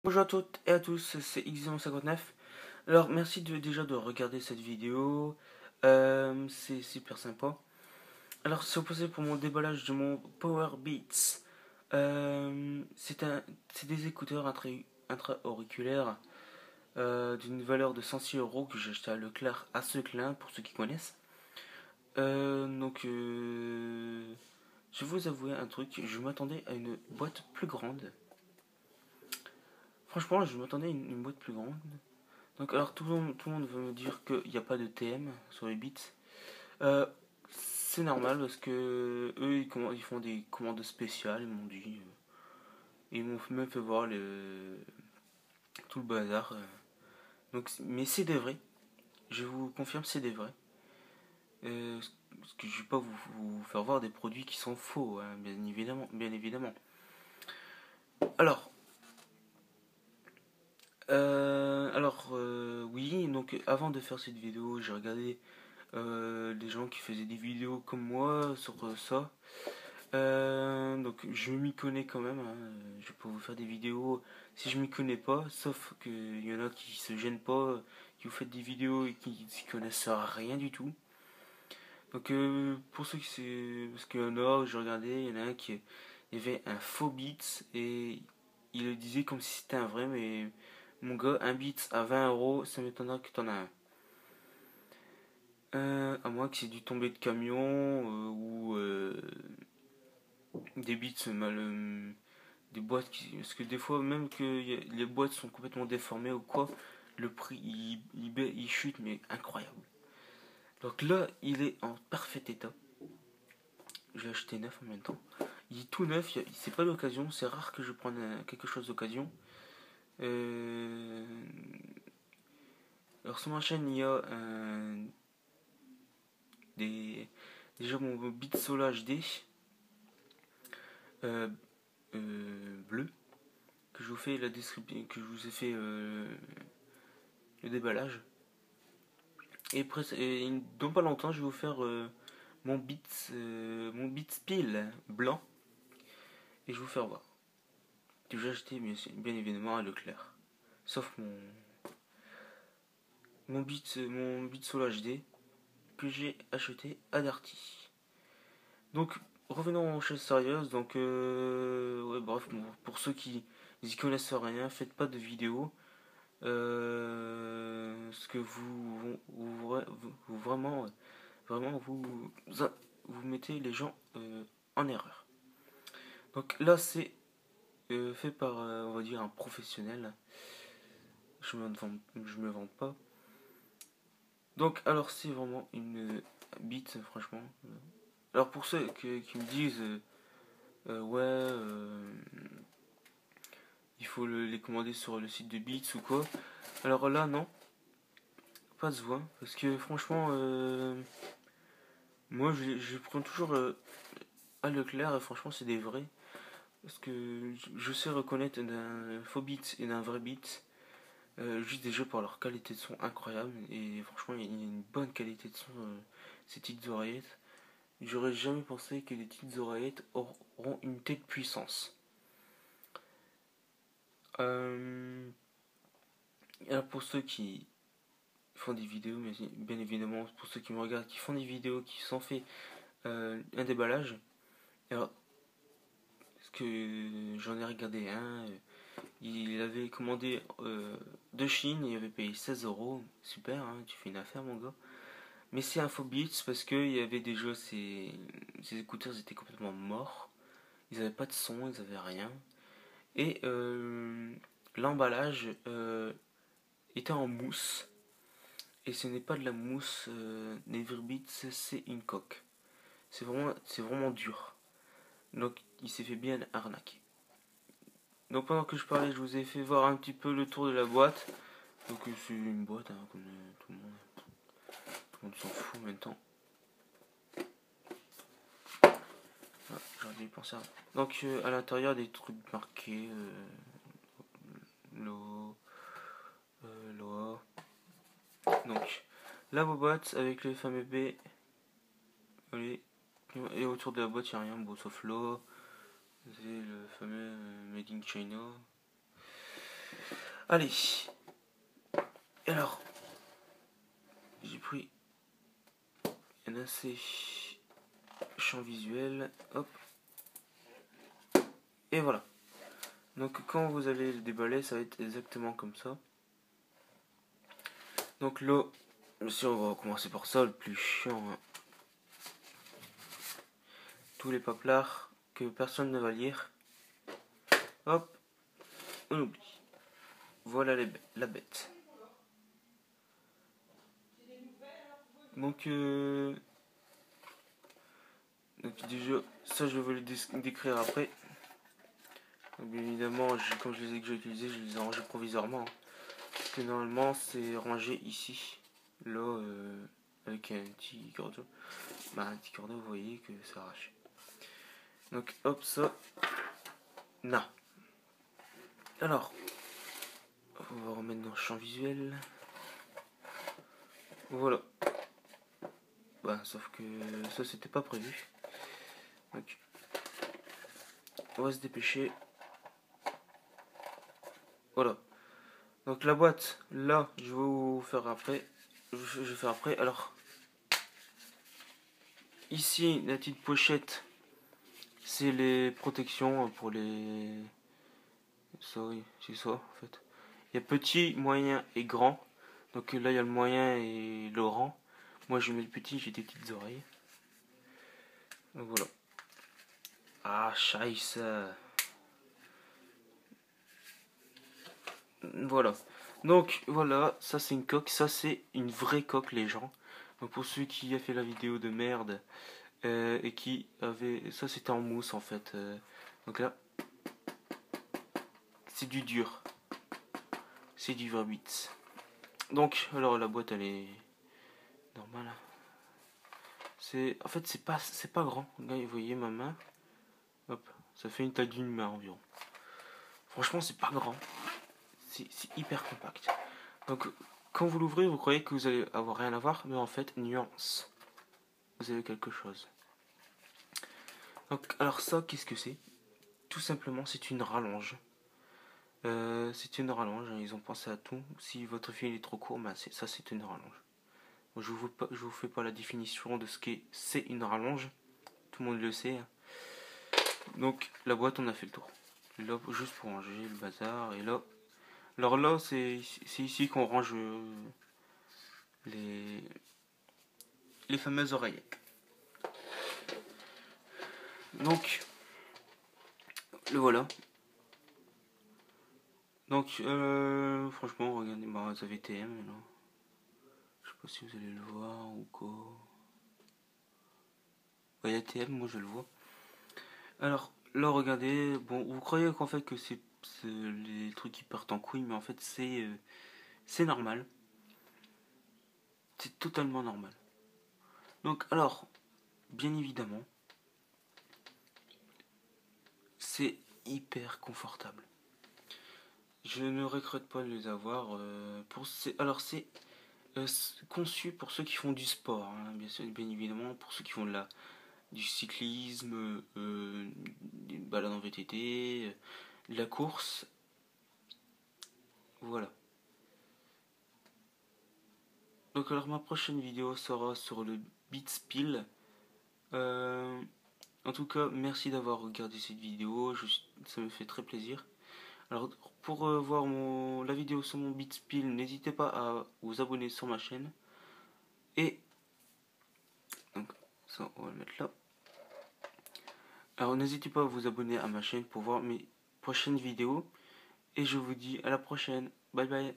Bonjour à toutes et à tous, c'est X59. Alors merci déjà de regarder cette vidéo, c'est super sympa. Alors c'est opposé pour mon déballage de mon Power Beats. C'est des écouteurs intra-auriculaires d'une valeur de 106 € que j'ai acheté à Leclerc à Seclin pour ceux qui connaissent. Je vais vous avouer un truc, je m'attendais à une boîte plus grande. Franchement, je m'attendais à une boîte plus grande. Donc, alors tout le monde veut me dire qu'il n'y a pas de TM sur les beats. C'est normal parce que eux ils font des commandes spéciales, ils m'ont dit. Ils m'ont même fait voir tout le bazar. Donc, mais c'est des vrais. Je vous confirme, c'est des vrais. Parce que je ne vais pas vous faire voir des produits qui sont faux, hein, bien évidemment. Bien évidemment. Alors, oui, donc avant de faire cette vidéo, j'ai regardé des gens qui faisaient des vidéos comme moi sur ça. Donc je m'y connais quand même, hein. Je peux vous faire des vidéos si je m'y connais pas, sauf qu'il y en a qui se gênent pas, qui vous faites des vidéos et qui s'y connaissent rien du tout. Donc pour ceux qui c'est. Parce qu'il y en a, je regardais, il y en a un qui. Il y avait un faux beats et il le disait comme si c'était un vrai, mais mon gars, un beats à 20 €, ça m'étonnera que t'en as un. À moins que c'est du tombé de camion ou des beats mal. Des boîtes qui. Parce que des fois, même que les boîtes sont complètement déformées ou quoi, le prix il chute, mais incroyable. Donc là, il est en parfait état. J'ai acheté neuf en même temps. Il est tout neuf, c'est pas l'occasion, c'est rare que je prenne quelque chose d'occasion. Alors sur ma chaîne, il y a déjà mon Beat Solo HD bleu que je vous fais la description, que je vous ai fait le déballage. Et dans pas longtemps, je vais vous faire mon Beats pile blanc et je vais vous faire voir. Que j'ai acheté bien évidemment à Leclerc. Sauf mon Beat Solo HD que j'ai acheté à Darty. Donc revenons aux choses sérieuses. Donc ouais, bref, pour ceux qui n'y connaissent rien, faites pas de vidéos. Ce que vous vraiment vous mettez les gens en erreur. Donc là c'est fait par on va dire un professionnel. Je me vante pas. Donc alors c'est vraiment une bite franchement. Alors pour ceux qui me disent ouais il faut les commander sur le site de Beats ou quoi. Alors là non, pas besoin parce que franchement moi je prends toujours à Leclerc et franchement c'est des vrais. Parce que je sais reconnaître d'un faux beat et d'un vrai beat. Juste déjà par leur qualité de son incroyable. Et franchement, il y a une bonne qualité de son, ces petites oreillettes. J'aurais jamais pensé que les petites oreillettes auront une telle puissance. Alors pour ceux qui font des vidéos, mais bien évidemment, pour ceux qui me regardent, qui font des vidéos, qui s'en fait un déballage. Alors, parce que j'en ai regardé un. Il avait commandé de Chine, il avait payé 16 €. Super, hein, tu fais une affaire, mon gars. Mais c'est un faux Beats parce qu'il y avait déjà ces écouteurs étaient complètement morts. Ils n'avaient pas de son, ils n'avaient rien. Et l'emballage était en mousse. Et ce n'est pas de la mousse Neverbeats, c'est une coque. C'est vraiment dur. Donc il s'est fait bien arnaquer. Donc pendant que je parlais, je vous ai fait voir un petit peu le tour de la boîte. Donc c'est une boîte, hein, comme tout le monde. Tout le monde s'en fout maintenant. Ah, j'aurais dû y penser avant. Donc à l'intérieur des trucs marqués Loa. Donc la boîte avec le fameux B. Allez. Et autour de la boîte il n'y a rien, bon, sauf Loa. C'est le fameux Made in China. Allez. Et alors, j'ai pris un assez champ visuel. Hop. Et voilà. Donc quand vous allez le déballer, ça va être exactement comme ça. Donc là, bien sûr, on va commencer par ça, le plus chiant. Hein. Tous les paplards que personne ne va lire. Hop, on oublie. Voilà la bête. Donc déjà, ça je vais le décrire après. Donc, bien évidemment, comme je les ai déjà utilisés, je les ai rangés provisoirement. Hein. Parce que normalement, c'est rangé ici. Là, avec un petit cordon. Bah, un petit cordon, vous voyez que ça arrache. Donc, hop, ça. Non. Alors, on va remettre dans le champ visuel. Voilà. Bah, sauf que ça, c'était pas prévu. Donc, on va se dépêcher. Voilà. Donc, la boîte, là, je vais vous faire après. Je vais faire après. Alors, ici, la petite pochette, c'est les protections pour les. Ça, oui, c'est ça, en fait. Il y a petit, moyen et grand. Donc là, il y a le moyen et le grand. Moi, je mets le petit, j'ai des petites oreilles. Donc voilà. Ah, scheisse. Voilà. Donc voilà, ça c'est une coque. Ça c'est une vraie coque, les gens. Donc pour ceux qui a fait la vidéo de merde et qui avait. Ça c'était en mousse en fait. Donc là, c'est du dur. C'est du Verbitz. Donc, alors la boîte elle est normale. En fait c'est pas grand. Là, vous voyez ma main. Hop, ça fait une taille d'une main environ. Franchement, c'est pas grand. C'est hyper compact. Donc, quand vous l'ouvrez, vous croyez que vous allez avoir rien à voir, mais en fait, nuance. Vous avez quelque chose. Donc, alors ça, qu'est-ce que c'est? Tout simplement, c'est une rallonge. C'est une rallonge, hein, ils ont pensé à tout. Si votre fil est trop court, bah ça c'est une rallonge. Je vous fais pas la définition de ce qu'est c'est une rallonge. Tout le monde le sait. Hein. Donc la boîte, on a fait le tour. Là, juste pour ranger le bazar. Et là, alors là, c'est ici qu'on range les, les fameuses oreillettes. Donc, le voilà. Donc, franchement, regardez, bah, vous avez TM là. Je sais pas si vous allez le voir ou quoi. Bah, il y a TM, moi je le vois. Alors, là, regardez, bon, vous croyez qu'en fait que c'est les trucs qui partent en couille, mais en fait c'est normal. C'est totalement normal. Donc, alors, bien évidemment, c'est hyper confortable. Je ne regrette pas de les avoir. Alors, c'est conçu pour ceux qui font du sport, hein, bien évidemment, pour ceux qui font du cyclisme, des balades en VTT, de la course. Voilà. Donc alors ma prochaine vidéo sera sur le Beatspill. Euh, en tout cas, merci d'avoir regardé cette vidéo, ça me fait très plaisir. Alors pour voir la vidéo sur mon Beatspill, n'hésitez pas à vous abonner sur ma chaîne. Et donc ça on va le mettre là. Alors n'hésitez pas à vous abonner à ma chaîne pour voir mes prochaines vidéos. Et je vous dis à la prochaine. Bye bye.